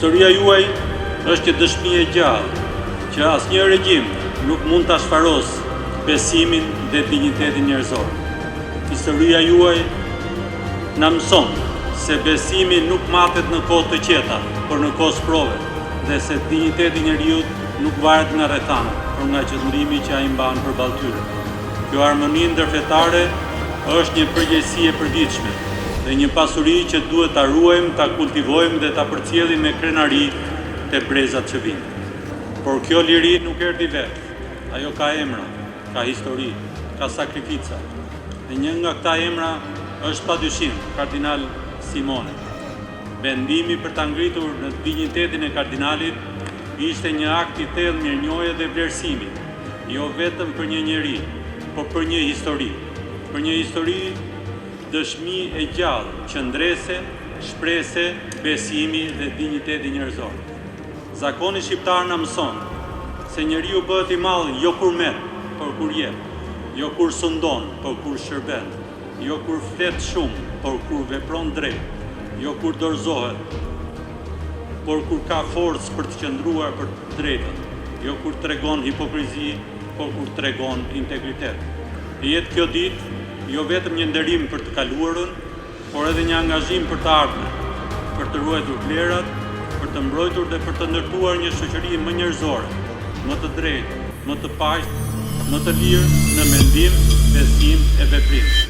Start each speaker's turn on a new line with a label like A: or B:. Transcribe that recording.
A: Historia juaj është një dëshmi e gjallë që asnjë regjim nuk mund ta shfarosë besimin dhe dinjitetin njerëzor. Historia juaj na mëson se besimi nuk matet në kohë të qeta, por në kohë sprove, dhe se dinjiteti i njeriut nuk varet nga rrethanat, por nga qëndrimi që ai mban përballë tyre. Kjo harmoni ndërfetare është një përgjegjësi e përditshme dhe një pasuri që duhet ta ruajmë, ta kultivojmë dhe ta përcjellim me krenari te brezat që vinë. Por kjo liri nuk erdhi vetë. Ajo ka emra, ka histori, ka sakrifica. Dhe një nga këta emra është padyshim kardinal Simone. Vendimi për ta ngritur në dinjitetin e kardinalit ishte një akt i thellë mirënjohje dhe vlerësimi, jo vetëm për një njeri, por për një histori. Për një histori dëshmi e gjallë, qëndrese, shprese, besimi dhe dinjiteti njerëzor. Zakoni shqiptar na mëson se njeriu bëhet i madh jo kur merr, por kur jep, jo kur sundon, por kur shërben, jo kur flet shumë, por kur vepron drejt, jo kur dorëzohet, por kur ka forcë për të qëndruar për të drejtën, jo kur tregon hipokrizi, por kur tregon integritet. Jetë kjo ditë jo vetëm një nderim për të kaluarën, por edhe një angazhim për të ardhmen, për të ruajtur vlerat, për të mbrojtur dhe për të ndërtuar një shoqëri më njerëzore, më të drejtë, më të paqë, më të lirë në mendim, besim e veprim.